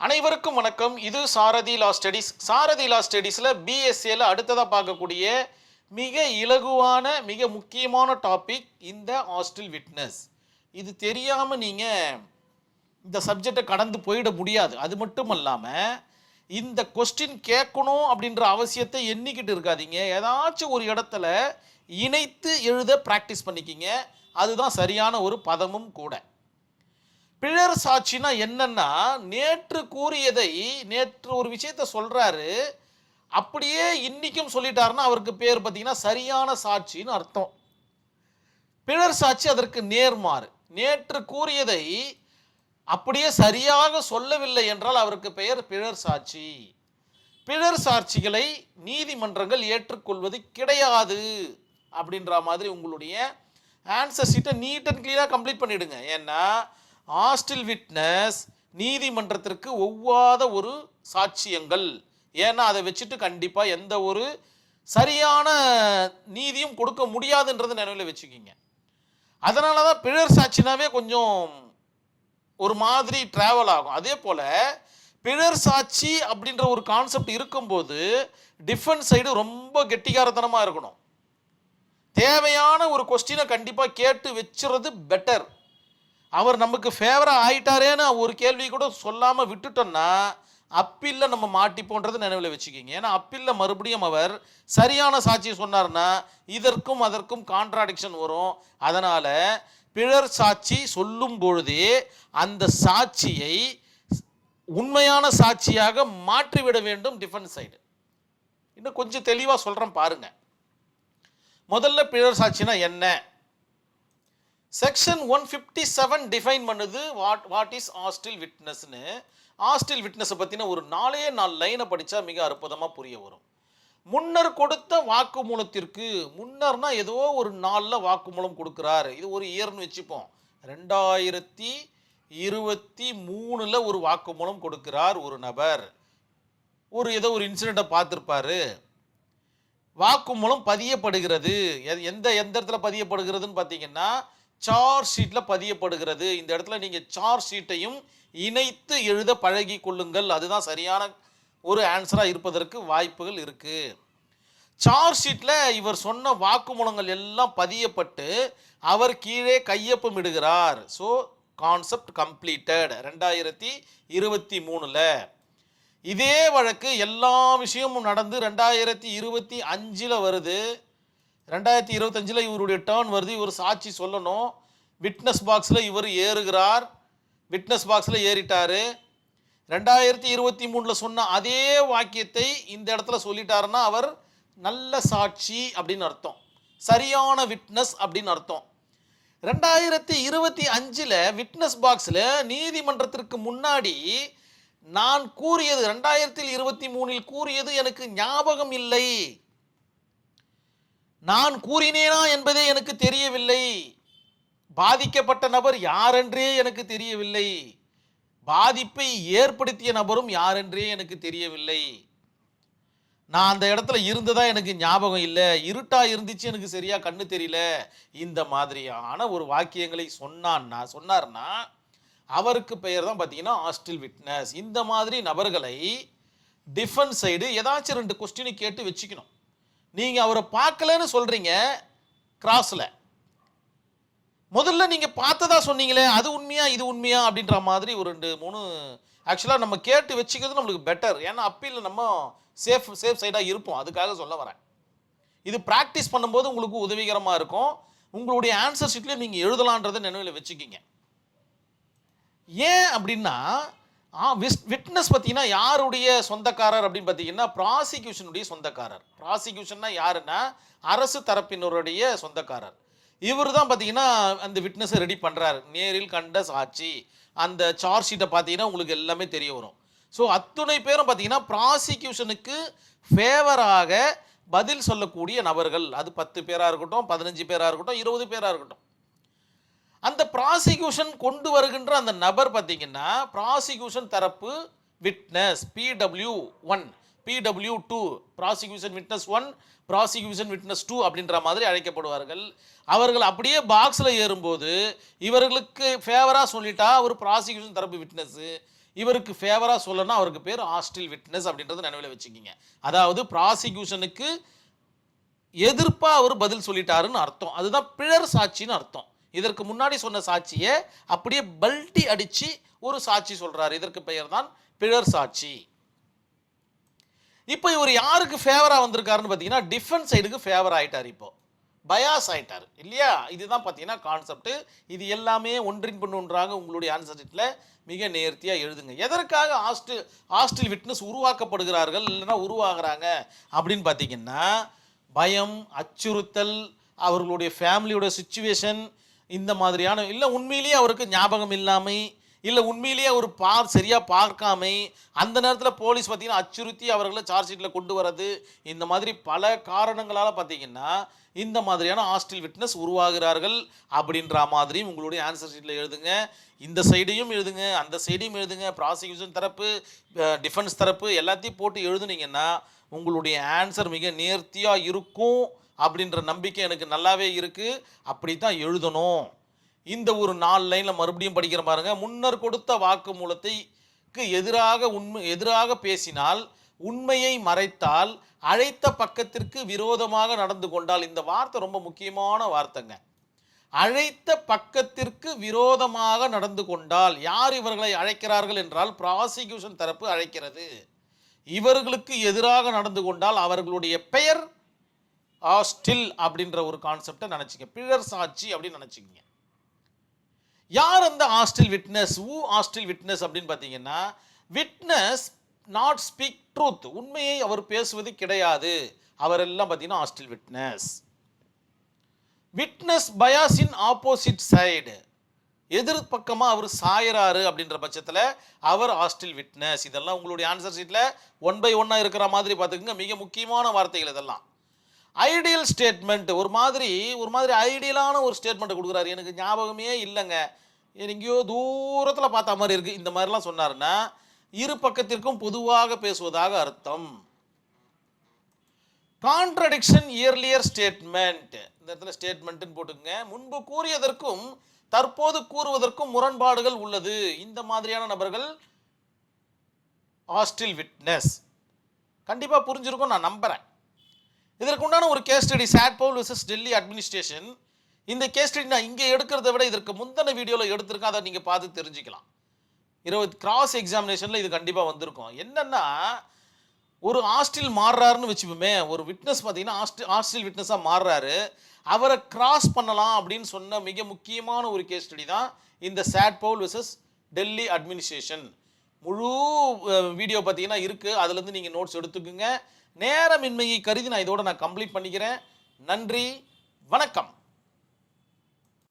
அனைவருக்கும் வணக்கம். இது சாரதி லா ஸ்டடீஸ். சாரதி லா ஸ்டடீஸில் பிஎஸ்சியில் அடுத்ததாக பார்க்கக்கூடிய மிக இலகுவான மிக முக்கியமான டாபிக் இந்த ஹாஸ்டல் விட்னஸ். இது தெரியாமல் நீங்கள் இந்த சப்ஜெக்டை கடந்து போயிட முடியாது. அது மட்டும் இல்லாமல் இந்த கொஸ்டின் கேட்கணும் அப்படின்ற அவசியத்தை எண்ணிக்கிட்டு இருக்காதீங்க. ஏதாச்சும் ஒரு இடத்துல இணைத்து எழுத ப்ராக்டிஸ் பண்ணிக்கிங்க. அதுதான் சரியான ஒரு பதமும் கூட. பிழர் சாட்சினா என்னன்னா, நேற்று கூறியதை நேற்று ஒரு விஷயத்த சொல்றாரு, அப்படியே இன்னைக்கும் சொல்லிட்டாருன்னா அவருக்கு பேர் பார்த்தீங்கன்னா சரியான சாட்சின்னு அர்த்தம். பிழர் சாட்சி அதற்கு நேர்மாறு. நேற்று கூறியதை அப்படியே சரியாக சொல்லவில்லை என்றால் அவருக்கு பெயர் பிழர் சாட்சி. பிழர் சாட்சிகளை நீதிமன்றங்கள் ஏற்றுக்கொள்வது கிடையாது அப்படின்ற மாதிரி உங்களுடைய ஆன்சர் ஷீட்டை நீட் அண்ட் கிளியராக கம்ப்ளீட் பண்ணிடுங்க. ஏன்னா ஹாஸ்டல் விட்னஸ் நீதிமன்றத்திற்கு ஒவ்வாத ஒரு சாட்சியங்கள். ஏன்னா அதை வச்சுட்டு கண்டிப்பாக எந்த ஒரு சரியான நீதியும் கொடுக்க முடியாதுன்றது நினைவில் வச்சுக்கிங்க. அதனால தான் பிழர் சாட்சினாவே கொஞ்சம் ஒரு மாதிரி ட்ராவல் ஆகும். அதே போல் பிழர் சாட்சி அப்படின்ற ஒரு கான்செப்ட் இருக்கும்போது டிஃபென்ஸ் சைடு ரொம்ப கெட்டிக்காரத்தனமாக இருக்கணும். தேவையான ஒரு கொஸ்டினை கண்டிப்பாக கேட்டு வச்சுறது பெட்டர். அவர் நமக்கு ஃபேவராக ஆயிட்டாரேன்னு ஒரு கேள்வி கூட சொல்லாமல் விட்டுட்டோம்னா அப்பீலில் நம்ம மாட்டிப்போன்றது நினைவில் வச்சுக்கிங்க. ஏன்னா அப்பீலில் மறுபடியும் அவர் சரியான சாட்சியை சொன்னார்னா இதற்கும் அதற்கும் கான்ட்ராடிக்ஷன் வரும். அதனால் பிழர் சாட்சி சொல்லும் பொழுதே அந்த சாட்சியை உண்மையான சாட்சியாக மாற்றிவிட வேண்டும் டிஃபென்ஸ் சைடு. இன்னும் கொஞ்சம் தெளிவாக சொல்கிறேன் பாருங்க. முதல்ல பிழர் சாட்சினா என்ன? செக்ஷன் 157 டிஃபைன் பண்ணுது வாட் இஸ் ஹாஸ்டல் விட்னஸ்னு. ஹாஸ்டல் விட்னஸை பற்றின ஒரு 4 லைனை படித்தா மிக அற்புதமாக புரிய வரும். முன்னர் கொடுத்த வாக்குமூலத்திற்கு, முன்னர்னா ஏதோ ஒரு நாளில் வாக்குமூலம் கொடுக்குறாரு. இது ஒரு இயர்னு வச்சுப்போம். 2023 ஒரு வாக்குமூலம் கொடுக்கிறார் ஒரு நபர். ஏதோ ஒரு இன்சிடெண்ட்டை பார்த்துருப்பாரு. வாக்குமூலம் பதியப்படுகிறது. எந்த இடத்துல பதியப்படுகிறதுன்னு பார்த்தீங்கன்னா சார்ஜ் ஷீட்டில் பதியப்படுகிறது. இந்த இடத்துல நீங்கள் சார்ஜ் ஷீட்டையும் இணைத்து எழுத பழகி கொள்ளுங்கள். அதுதான் சரியான ஒரு ஆன்சராக இருப்பதற்கு வாய்ப்புகள் இருக்குது. சார்ஜ் ஷீட்டில் இவர் சொன்ன வாக்குமூலங்கள் எல்லாம் பதியப்பட்டு அவர் கீழே கையொப்பமிடுகிறார். So concept completed 2023. இதே வழக்கு எல்லா விஷயமும் நடந்து 2025 வருது. 2025 இவருடைய டேர்ன் வருது. இவர் சாட்சி சொல்லணும். விட்னஸ் பாக்ஸில் இவர் ஏறுகிறார். விட்னஸ் பாக்ஸில் ஏறிட்டார். 2023 சொன்ன அதே வாக்கியத்தை இந்த இடத்துல சொல்லிட்டாருன்னா அவர் நல்ல சாட்சி அப்படின்னு அர்த்தம், சரியான விட்னஸ் அப்படின்னு அர்த்தம். 2025 விட்னஸ் பாக்ஸில் நீதிமன்றத்திற்கு முன்னாடி நான் கூறியது 2023 கூறியது எனக்கு ஞாபகம் இல்லை, நான் கூறினேனா என்பதே எனக்கு தெரியவில்லை, பாதிக்கப்பட்ட நபர் யாரென்றே எனக்கு தெரியவில்லை, பாதிப்பை ஏற்படுத்திய நபரும் யாரென்றே எனக்கு தெரியவில்லை, நான் அந்த இடத்துல இருந்ததா எனக்கு ஞாபகம் இல்லை, இருட்டா இருந்துச்சு, எனக்கு சரியா கண்ணு தெரியல, இந்த மாதிரியான ஒரு வாக்கியங்களை சொன்னார்னா அவருக்கு பெயர் தான் பார்த்தீங்கன்னா ஹாஸ்டல் விட்னஸ். இந்த மாதிரி நபர்களை டிஃபென்ஸ் சைடு ஏதாச்சும் 2 கொஸ்டினை கேட்டு வச்சுக்கணும். நீங்கள் அவரை பார்க்கலன்னு சொல்கிறீங்க, கிராஸில் முதல்ல நீங்கள் பார்த்ததா சொன்னீங்களே அது உண்மையா இது உண்மையா அப்படின்ற மாதிரி ஒரு 2-3 ஆக்சுவலாக நம்ம கேட்டு வச்சுக்கிறது நம்மளுக்கு பெட்டர். ஏன்னா அப்பீலில் நம்ம சேஃப் சைடாக இருப்போம். அதுக்காக சொல்ல வரேன். இது ப்ராக்டிஸ் பண்ணும்போது உங்களுக்கு உதவிகரமாக இருக்கும். உங்களுடைய ஆன்சர் ஷீட்லேயே நீங்கள் எழுதலான்றதை நினைவில் வச்சுக்கிங்க. ஏன் அப்படின்னா விட்னஸ் பார்த்தீங்கன்னா யாருடைய சொந்தக்காரர் அப்படின்னு பார்த்தீங்கன்னா ப்ராசிக்யூஷனுடைய சொந்தக்காரர். ப்ராசிக்யூஷன்னா யாருன்னா அரசு தரப்பினருடைய சொந்தக்காரர். இவர் தான் பார்த்தீங்கன்னா அந்த விட்னஸை ரெடி பண்ணுறாரு. நேரில் கண்ட சாட்சி அந்த சார்ஜ் ஷீட்டை பார்த்தீங்கன்னா உங்களுக்கு எல்லாமே தெரிய வரும். ஸோ அத்துணை பேரும் பார்த்தீங்கன்னா ப்ராசிக்யூஷனுக்கு ஃபேவராக பதில் சொல்லக்கூடிய நபர்கள். அது 10 பேராக இருக்கட்டும், 15 பேராக இருக்கட்டும், 20 பேராக இருக்கட்டும். அந்த ப்ராசிக்யூஷன் கொண்டு வருகின்ற அந்த நபர் பார்த்தீங்கன்னா ப்ராசிக்யூஷன் தரப்பு witness PW1 PW2 prosecution witness 1 prosecution witness 2 அப்படின்ற மாதிரி அழைக்கப்படுவார்கள். அவர்கள் அப்படியே பாக்ஸில் ஏறும்போது இவர்களுக்கு ஃபேவராக சொல்லிட்டா அவர் ப்ராசிக்யூஷன் தரப்பு விட்னஸ்ஸு, இவருக்கு ஃபேவராக சொல்லணும்னா அவருக்கு பேர் ஹாஸ்டில் விட்னஸ் அப்படின்றத நினைவில் வச்சுக்கிங்க. அதாவது ப்ராசிக்யூஷனுக்கு எதிர்ப்பாக அவர் பதில் சொல்லிட்டாருன்னு அர்த்தம். அதுதான் பிழர் சாட்சின்னு அர்த்தம். இதற்கு முன்னாடி சொன்ன சாட்சியை அப்படியே பல்டி அடித்து ஒரு சாட்சி சொல்கிறார். இதற்கு பெயர் தான் பிழர் சாட்சி. இப்போ இவர் யாருக்கு ஃபேவராக வந்திருக்காருன்னு பார்த்தீங்கன்னா டிஃபென்ஸ் சைடுக்கு ஃபேவர் ஆகிட்டார். இப்போ பயாஸ் ஆகிட்டார் இல்லையா? இதுதான் பார்த்தீங்கன்னா கான்செப்ட். இது எல்லாமே ஒன்றின் பின் ஒன்றாக உங்களுடைய ஆன்சர் ஷீட்டில் மிக நேர்த்தியாக எழுதுங்க. எதற்காக ஹாஸ்டில் விட்னஸ் உருவாக்கப்படுகிறார்கள் இல்லைன்னா உருவாகிறாங்க அப்படின்னு பார்த்தீங்கன்னா பயம், அச்சுறுத்தல், அவர்களுடைய ஃபேமிலியோட சுச்சுவேஷன், இந்த மாதிரியான, இல்லை உண்மையிலேயே அவருக்கு ஞாபகம் இல்லாமை, இல்லை உண்மையிலேயே ஒரு சரியாக பார்க்காமை, அந்த நேரத்தில் போலீஸ் பார்த்தீங்கன்னா அச்சுறுத்தி அவர்களை சார்ஜ் ஷீட்டில் கொண்டு வரது, இந்த மாதிரி பல காரணங்களால் பார்த்தீங்கன்னா இந்த மாதிரியான ஹாஸ்டில் விட்னஸ் உருவாகிறார்கள் அப்படின்ற மாதிரியும் உங்களுடைய ஆன்சர் ஷீட்டில் எழுதுங்க. இந்த சைடையும் எழுதுங்க, அந்த சைடையும் எழுதுங்க. ப்ராசிக்யூஷன் தரப்பு, டிஃபென்ஸ் தரப்பு எல்லாத்தையும் போட்டு எழுதுனீங்கன்னா உங்களுடைய ஆன்சர் மிக நேர்த்தியாக இருக்கும் அப்படின்ற நம்பிக்கை எனக்கு நல்லாவே இருக்குது. அப்படி தான் எழுதணும். இந்த ஒரு 4 லைனில் மறுபடியும் படிக்கிற பாருங்க. முன்னர் கொடுத்த வாக்குமூலத்தைக்கு எதிராக பேசினால், உண்மையை மறைத்தால், அழைத்த பக்கத்திற்கு விரோதமாக நடந்து கொண்டால். இந்த வார்த்தை ரொம்ப முக்கியமான வார்த்தைங்க. அழைத்த பக்கத்திற்கு விரோதமாக நடந்து கொண்டால். யார் இவர்களை அழைக்கிறார்கள் என்றால் ப்ராசிக்யூஷன் தரப்பு அழைக்கிறது. இவர்களுக்கு எதிராக நடந்து கொண்டால் அவர்களுடைய பெயர் ஹாஸ்டில் அப்படின்ற ஒரு கான்செப்டை நினச்சிங்க. பிழர் சாட்சி அப்படின்னு நினச்சிக்கிங்க. யார் அந்த ஹாஸ்டில் விட்னஸ்? ஹாஸ்டில் விட்னஸ் அப்படின்னு பார்த்தீங்கன்னா விட்னஸ் நாட் ஸ்பீக் ட்ரூத், உண்மையை அவர் பேசுவது கிடையாது. அவரெல்லாம் பார்த்தீங்கன்னா hostile witness. Witness bias in opposite side, எதிர் பக்கமாக அவர் சாயறாரு அப்படின்ற பட்சத்தில் அவர் ஹாஸ்டில் விட்னஸ். இதெல்லாம் உங்களுடைய ஆன்சர் ஷீட்டில் 1 by 1 இருக்கிற மாதிரி பார்த்துக்குங்க. மிக முக்கியமான வார்த்தைகள் இதெல்லாம். ஐடியல் ஸ்டேட்மெண்ட், ஒரு மாதிரி ஐடியலான ஒரு ஸ்டேட்மெண்ட்டை கொடுக்குறாரு. எனக்கு ஞாபகமே இல்லைங்க, எங்கேயோ தூரத்தில் பார்த்த மாதிரி இருக்குது, இந்த மாதிரிலாம் சொன்னாருன்னா இரு பக்கத்திற்கும் பொதுவாக பேசுவதாக அர்த்தம். கான்ட்ரடிக்ஷன் இயர்லியர் ஸ்டேட்மெண்ட், இந்த இடத்துல ஸ்டேட்மெண்ட்னு போட்டுங்க. முன்பு கூறியதற்கும் தற்போது கூறுவதற்கும் முரண்பாடுகள் உள்ளது. இந்த மாதிரியான நபர்கள் ஹாஸ்டில் விட்னஸ். கண்டிப்பாக புரிஞ்சிருக்கும் நான் நம்புகிறேன். இதற்கு உண்டான ஒரு case study Sat Paul versus Delhi administration. இந்த கேஸ் ஸ்டடி நான் இங்கே எடுக்கிறத விட இதற்கு முந்தின வீடியோவில் எடுத்திருக்கேன். அதை நீங்கள் பார்த்து தெரிஞ்சுக்கலாம். 20 கிராஸ் எக்ஸாமினேஷனில் இது கண்டிப்பாக வந்திருக்கும். என்னென்னா ஒரு ஹாஸ்டில் மாறுறாருன்னு வச்சுப்போமே, ஒரு விட்னஸ் பார்த்தீங்கன்னா ஹாஸ்டில் விட்னஸாக மாறுறாரு, அவரை கிராஸ் பண்ணலாம் அப்படின்னு சொன்ன மிக முக்கியமான ஒரு கேஸ் ஸ்டடி தான் இந்த சாட் பவுல் வெர்சஸ் டெல்லி அட்மினிஸ்ட்ரேஷன். முழு வீடியோ பார்த்தீங்கன்னா இருக்குது, அதுலேருந்து நீங்கள் நோட்ஸ் எடுத்துக்குங்க. நேரமின்மையை கருதி நான் இதோட கம்ப்ளீட் பண்ணிக்கிறேன். நன்றி, வணக்கம்.